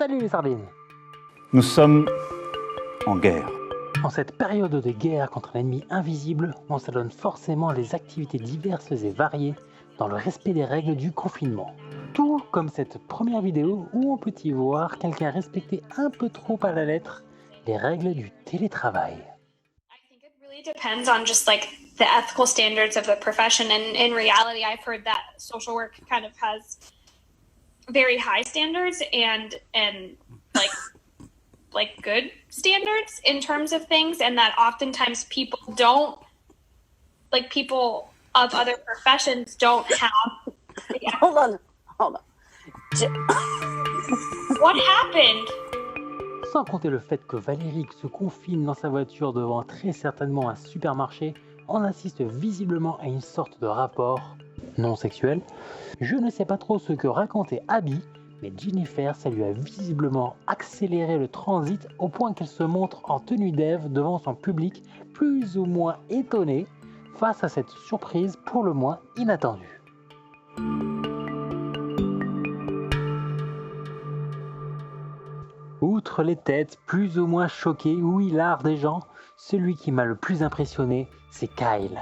Salut les sardines! Nous sommes en guerre. En cette période de guerre contre l'ennemi invisible, on s'adonne forcément à des activités diverses et variées dans le respect des règles du confinement. Tout comme cette première vidéo où on peut y voir quelqu'un respecter un peu trop à la lettre les règles du télétravail. I think it really depends on just like the ethical standards of the profession, and in reality I've heard that social work kind of has very high standards and like good standards in terms of things, and that oftentimes people of other professions don't have Hold on. What happened? Sans compter le fait que Valérie se confine dans sa voiture devant très certainement un supermarché, on assiste visiblement à une sorte de rapport non sexuel. Je ne sais pas trop ce que racontait Abby, mais Jennifer, ça lui a visiblement accéléré le transit au point qu'elle se montre en tenue d'Ève devant son public, plus ou moins étonné face à cette surprise pour le moins inattendue. Outre les têtes plus ou moins choquées ou hilares des gens, celui qui m'a le plus impressionné, c'est Kyle.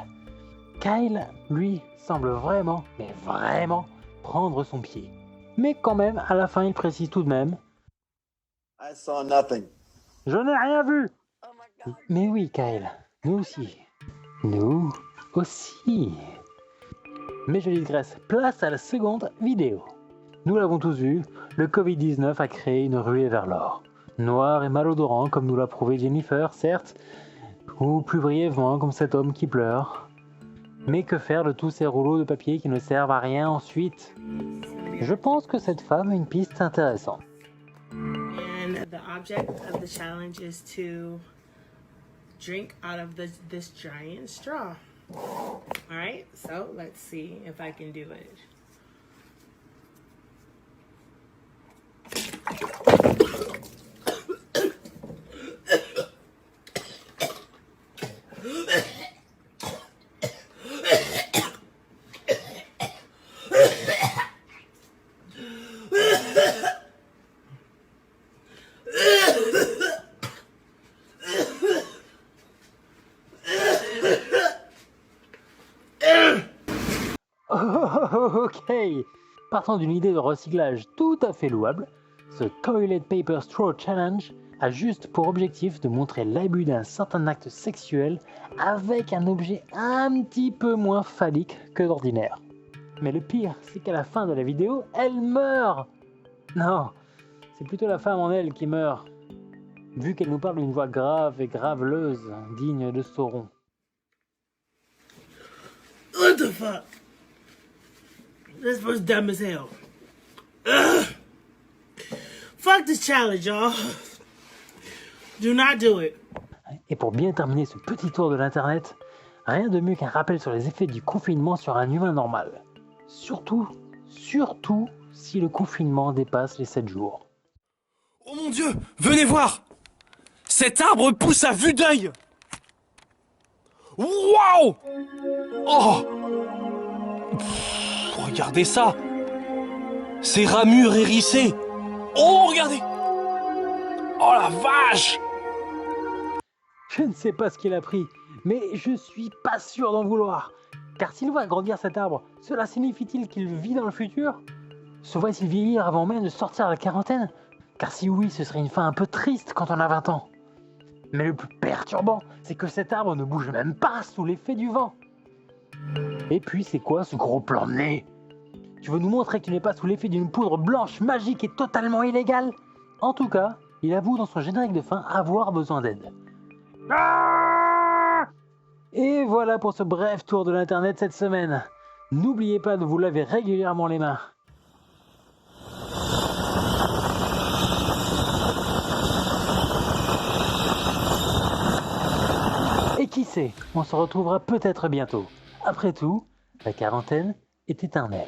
Kyle, lui, semble vraiment, mais vraiment, prendre son pied. Mais quand même, à la fin, il précise tout de même « I saw nothing. Je n'ai rien vu !» Oh my God. Mais oui, Kyle, nous aussi. Nous aussi. Mais je digresse, place à la seconde vidéo. Nous l'avons tous vu, le Covid-19 a créé une ruée vers l'or. Noir et malodorant comme nous l'a prouvé Jennifer, certes, ou plus brièvement comme cet homme qui pleure. Mais que faire de tous ces rouleaux de papier qui ne servent à rien ensuite? Je pense que cette femme a une piste intéressante. And the object of the challenge is to drink out of this giant straw. All right, so let's see if I can do it. Ok, partant d'une idée de recyclage tout à fait louable, ce Toilet Paper Straw Challenge a juste pour objectif de montrer l'abus d'un certain acte sexuel avec un objet un petit peu moins phallique que d'ordinaire. Mais le pire, c'est qu'à la fin de la vidéo, elle meurt. Non, c'est plutôt la femme en elle qui meurt, vu qu'elle nous parle d'une voix grave et graveleuse, digne de Sauron. What the fuck? This was dumb as hell. Ugh. Fuck this challenge, y'all. Do not do it. Et pour bien terminer ce petit tour de l'internet, rien de mieux qu'un rappel sur les effets du confinement sur un humain normal. Surtout si le confinement dépasse les 7 jours. Oh mon Dieu, venez voir! Cet arbre pousse à vue d'œil! Waouh! Oh! Pff, regardez ça! Ces ramures hérissées! Oh, regardez! Oh la vache! Je ne sais pas ce qu'il a pris, mais je suis pas sûr d'en vouloir. Car s'il voit grandir cet arbre, cela signifie-t-il qu'il vit dans le futur? Se voit-il vieillir avant même de sortir de la quarantaine? Car si oui, ce serait une fin un peu triste quand on a 20 ans. Mais le plus perturbant, c'est que cet arbre ne bouge même pas sous l'effet du vent. Et puis c'est quoi ce gros plan de nez? Tu veux nous montrer que tu n'es pas sous l'effet d'une poudre blanche magique et totalement illégale? En tout cas, il avoue dans son générique de fin avoir besoin d'aide. Et voilà pour ce bref tour de l'internet cette semaine. N'oubliez pas de vous laver régulièrement les mains. Et qui sait, on se retrouvera peut-être bientôt. Après tout, la quarantaine est éternelle.